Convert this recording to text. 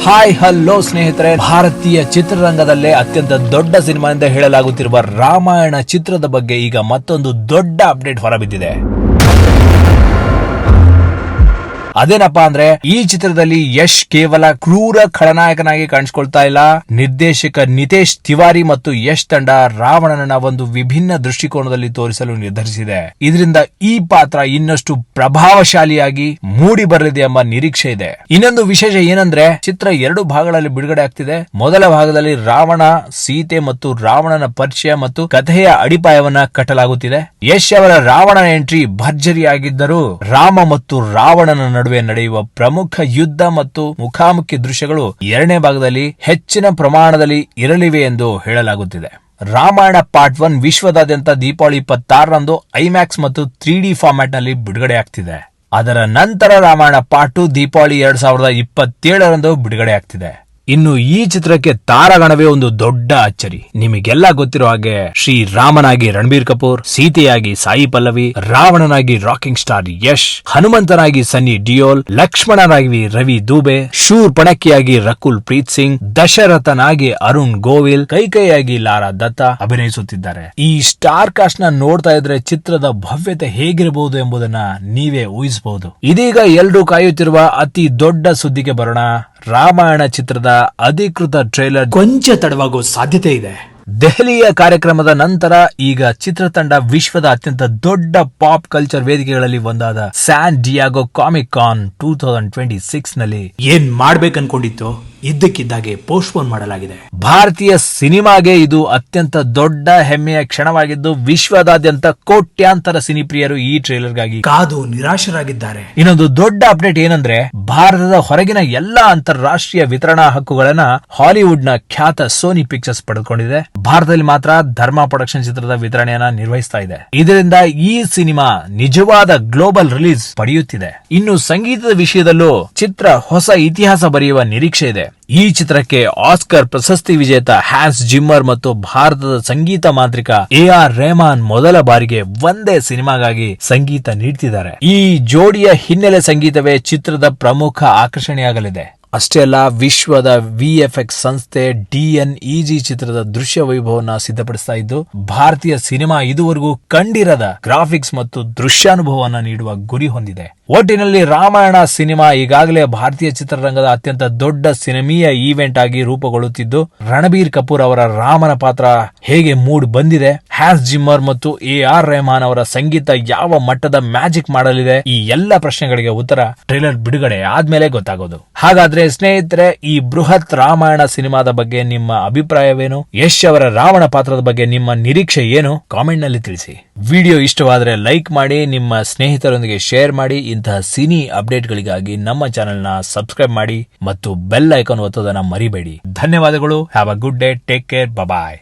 Hi hello ಸ್ನೇಹಿತರೆ, ಭಾರತೀಯ ಚಿತ್ರರಂಗದಲ್ಲೇ ಅತ್ಯಂತ ದೊಡ್ಡ ಸಿನಿಮಾ ಎಂದು ಹೇಳಲಾಗುತ್ತಿರುವ ರಾಮಾಯಣ ಚಿತ್ರದ ಬಗ್ಗೆ ಈಗ ಮತ್ತೊಂದು ದೊಡ್ಡ ಅಪ್ಡೇಟ್ ಹೊರಬಿದ್ದಿದೆ. ಅದೇನಪ್ಪಾ ಅಂದ್ರೆ, ಈ ಚಿತ್ರದಲ್ಲಿ ಯಶ್ ಕೇವಲ ಕ್ರೂರ ಖಳನಾಯಕನಾಗಿ ಕಾಣಿಸಿಕೊಳ್ತಾ ಇಲ್ಲ. ನಿರ್ದೇಶಕ ನಿತೇಶ್ ತಿವಾರಿ ಮತ್ತು ಯಶ್ ತಂಡ ರಾವಣನ ಒಂದು ವಿಭಿನ್ನ ದೃಷ್ಟಿಕೋನದಲ್ಲಿ ತೋರಿಸಲು ನಿರ್ಧರಿಸಿದೆ. ಇದರಿಂದ ಈ ಪಾತ್ರ ಇನ್ನಷ್ಟು ಪ್ರಭಾವಶಾಲಿಯಾಗಿ ಮೂಡಿ ಬರಲಿದೆ ಎಂಬ ನಿರೀಕ್ಷೆ ಇದೆ. ಇನ್ನೊಂದು ವಿಶೇಷ ಏನಂದ್ರೆ, ಚಿತ್ರ 2 ಭಾಗಗಳಲ್ಲಿ ಬಿಡುಗಡೆ ಆಗ್ತಿದೆ. ಮೊದಲ ಭಾಗದಲ್ಲಿ ರಾವಣ, ಸೀತೆ ಮತ್ತು ರಾವಣನ ಪರಿಚಯ ಮತ್ತು ಕಥೆಯ ಅಡಿಪಾಯವನ್ನ ಕಟ್ಟಲಾಗುತ್ತಿದೆ. ಯಶ್ ಅವರ ರಾವಣ ಎಂಟ್ರಿ ಭರ್ಜರಿಯಾಗಿದ್ದರೂ ರಾಮ ಮತ್ತು ರಾವಣನ ನಡುವೆ ನಡೆಯುವ ಪ್ರಮುಖ ಯುದ್ಧ ಮತ್ತು ಮುಖಾಮುಖಿ ದೃಶ್ಯಗಳು 2ನೇ ಭಾಗದಲ್ಲಿ ಹೆಚ್ಚಿನ ಪ್ರಮಾಣದಲ್ಲಿ ಇರಲಿವೆ ಎಂದು ಹೇಳಲಾಗುತ್ತಿದೆ. ರಾಮಾಯಣ ಪಾರ್ಟ್ 1 ವಿಶ್ವದಾದ್ಯಂತ ದೀಪಾವಳಿ 26ರಂದು ಐಮ್ಯಾಕ್ಸ್ ಮತ್ತು 3D ಫಾರ್ಮ್ಯಾಟ್ ನಲ್ಲಿ ಬಿಡುಗಡೆ ಆಗ್ತಿದೆ. ಅದರ ನಂತರ ರಾಮಾಯಣ ಪಾರ್ಟ್ 2 ದೀಪಾವಳಿ 2027ರಂದು ಬಿಡುಗಡೆ ಆಗ್ತಿದೆ. ಇನ್ನು ಈ ಚಿತ್ರಕ್ಕೆ ತಾರಾಗಣವೇ ಒಂದು ದೊಡ್ಡ ಅಚ್ಚರಿ. ನಿಮಗೆಲ್ಲ ಗೊತ್ತಿರೋ ಹಾಗೆ ಶ್ರೀರಾಮನಾಗಿ Ranbir Kapoor, ಸೀತೆಯಾಗಿ Sai Pallavi, ರಾವಣನಾಗಿ rocking star Yash, ಹನುಮಂತನಾಗಿ Sunny Deol, ಲಕ್ಷ್ಮಣನಾಗಿ Ravi Dube, sure ಪಣಕ್ಕಿಯಾಗಿ ರಕುಲ್ Preeth Singh, ದಶರಥನಾಗಿ Arun Govil, ಕೈಕೈಯಾಗಿ Lara Datta ಅಭಿನಯಿಸುತ್ತಿದ್ದಾರೆ. ಈ ಸ್ಟಾರ್ ಕಾಸ್ಟ್ ನ ನೋಡ್ತಾ ಇದ್ರೆ ಚಿತ್ರದ ಭವ್ಯತೆ ಹೇಗಿರಬಹುದು ಎಂಬುದನ್ನ ನೀವೇ ಊಹಿಸಬಹುದು. ಇದೀಗ ಎಲ್ರೂ ಕಾಯುತ್ತಿರುವ ಅತಿ ದೊಡ್ಡ ಸುದ್ದಿಗೆ ಬರೋಣ. ರಾಮಾಯಣ ಚಿತ್ರದ ಅಧಿಕೃತ ಟ್ರೇಲರ್ ಕೊಂಚ ತಡವಾಗುವ ಸಾಧ್ಯತೆ ಇದೆ. ದೆಹಲಿಯ ಕಾರ್ಯಕ್ರಮದ ನಂತರ ಈಗ ಚಿತ್ರತಂಡ ವಿಶ್ವದ ಅತ್ಯಂತ ದೊಡ್ಡ ಪಾಪ್ ಕಲ್ಚರ್ ವೇದಿಕೆಗಳಲ್ಲಿ ಒಂದಾದ ಸ್ಯಾನ್ ಡಿಯಾಗೋ ಕಾಮಿಕ್ ಕಾನ್ 2026 ನಲ್ಲಿ ಏನ್ ಮಾಡ್ಬೇಕನ್ಕೊಂಡಿತ್ತು ಇದ್ದಕ್ಕಿದ್ದಾಗೆ ಪೋಸ್ಟ್ಪೋನ್ ಮಾಡಲಾಗಿದೆ. ಭಾರತೀಯ ಸಿನಿಮಾಗೆ ಇದು ಅತ್ಯಂತ ದೊಡ್ಡ ಹೆಮ್ಮೆಯ ಕ್ಷಣವಾಗಿದ್ದು, ವಿಶ್ವದಾದ್ಯಂತ ಕೋಟ್ಯಾಂತರ ಸಿನಿಪ್ರಿಯರು ಈ ಟ್ರೇಲರ್ಗಾಗಿ ಕಾದು ನಿರಾಶರಾಗಿದ್ದಾರೆ. ಇನ್ನೊಂದು ದೊಡ್ಡ ಅಪ್ಡೇಟ್ ಏನಂದ್ರೆ, ಭಾರತದ ಹೊರಗಿನ ಎಲ್ಲಾ ಅಂತಾರಾಷ್ಟ್ರೀಯ ವಿತರಣಾ ಹಕ್ಕುಗಳನ್ನ ಹಾಲಿವುಡ್ ನ ಖ್ಯಾತ ಸೋನಿ ಪಿಕ್ಚರ್ಸ್ ಪಡೆದುಕೊಂಡಿದೆ. ಭಾರತದಲ್ಲಿ ಮಾತ್ರ ಧರ್ಮ ಪ್ರೊಡಕ್ಷನ್ ಚಿತ್ರದ ವಿತರಣೆಯನ್ನ ನಿರ್ವಹಿಸ್ತಾ ಇದೆ. ಇದರಿಂದ ಈ ಸಿನಿಮಾ ನಿಜವಾದ ಗ್ಲೋಬಲ್ ರಿಲೀಸ್ ಪಡೆಯುತ್ತಿದೆ. ಇನ್ನು ಸಂಗೀತದ ವಿಷಯದಲ್ಲೂ ಚಿತ್ರ ಹೊಸ ಇತಿಹಾಸ ಬರೆಯುವ ನಿರೀಕ್ಷೆ ಇದೆ. ಈ ಚಿತ್ರಕ್ಕೆ ಆಸ್ಕರ್ ಪ್ರಶಸ್ತಿ ವಿಜೇತ ಹ್ಯಾನ್ಸ್ ಜಿಮ್ಮರ್ ಮತ್ತು ಭಾರತದ ಸಂಗೀತ ಮಾಂತ್ರಿಕ AR ರೆಹಮಾನ್ ಮೊದಲ ಬಾರಿಗೆ ಒಂದೇ ಸಿನಿಮಾಗಾಗಿ ಸಂಗೀತ ನೀಡ್ತಿದ್ದಾರೆ. ಈ ಜೋಡಿಯ ಹಿನ್ನೆಲೆ ಸಂಗೀತವೇ ಚಿತ್ರದ ಪ್ರಮುಖ ಆಕರ್ಷಣೆಯಾಗಲಿದೆ. ಅಷ್ಟೇ ಅಲ್ಲ, ವಿಶ್ವದ VFX ಸಂಸ್ಥೆ DNEG ಚಿತ್ರದ ದೃಶ್ಯ ವೈಭವನ್ನ ಸಿದ್ಧಪಡಿಸ್ತಾ ಇದ್ದು, ಭಾರತೀಯ ಸಿನಿಮಾ ಇದುವರೆಗೂ ಕಂಡಿರದ ಗ್ರಾಫಿಕ್ಸ್ ಮತ್ತು ದೃಶ್ಯಾನುಭವವನ್ನು ನೀಡುವ ಗುರಿ ಹೊಂದಿದೆ. ಒಟ್ಟಿನಲ್ಲಿ ರಾಮಾಯಣ ಸಿನಿಮಾ ಈಗಾಗಲೇ ಭಾರತೀಯ ಚಿತ್ರರಂಗದ ಅತ್ಯಂತ ದೊಡ್ಡ ಸಿನಿಮೀಯ ಈವೆಂಟ್ ಆಗಿ ರೂಪುಗೊಳ್ಳುತ್ತಿದ್ದು, ರಣಬೀರ್ ಕಪೂರ್ ಅವರ ರಾಮನ ಪಾತ್ರ ಹೇಗೆ ಮೂಡ್ ಬಂದಿದೆ, ಹ್ಯಾನ್ಸ್ ಜಿಮ್ಮರ್ ಮತ್ತು AR ರೆಹಮಾನ್ ಅವರ ಸಂಗೀತ ಯಾವ ಮಟ್ಟದ ಮ್ಯಾಜಿಕ್ ಮಾಡಲಿದೆ, ಈ ಎಲ್ಲ ಪ್ರಶ್ನೆಗಳಿಗೆ ಉತ್ತರ ಟ್ರೇಲರ್ ಬಿಡುಗಡೆ ಆದ್ಮೇಲೆ ಗೊತ್ತಾಗೋದು. ಹಾಗಾದ್ರೆ ಸ್ನೇಹಿತರೆ, ಈ ಬೃಹತ್ ರಾಮಾಯಣ ಸಿನಿಮಾದ ಬಗ್ಗೆ ನಿಮ್ಮ ಅಭಿಪ್ರಾಯವೇನು? ಯಶ್ ಅವರ ರಾವಣ ಪಾತ್ರದ ಬಗ್ಗೆ ನಿಮ್ಮ ನಿರೀಕ್ಷೆ ಏನು? ಕಾಮೆಂಟ್ ನಲ್ಲಿ ತಿಳಿಸಿ. ವಿಡಿಯೋ ಇಷ್ಟವಾದರೆ ಲೈಕ್ ಮಾಡಿ, ನಿಮ್ಮ ಸ್ನೇಹಿತರೊಂದಿಗೆ ಶೇರ್ ಮಾಡಿ. ಇಂತಹ ಸಿನಿ ಅಪ್ಡೇಟ್ ಗಳಿಗಾಗಿ ನಮ್ಮ ಚಾನೆಲ್ ನ ಸಬ್ಸ್ಕ್ರೈಬ್ ಮಾಡಿ ಮತ್ತು ಬೆಲ್ ಐಕಾನ್ ಒತ್ತೋದನ್ನ ಮರಿಬೇಡಿ. ಧನ್ಯವಾದಗಳು. Have a good day. Take care. Bye.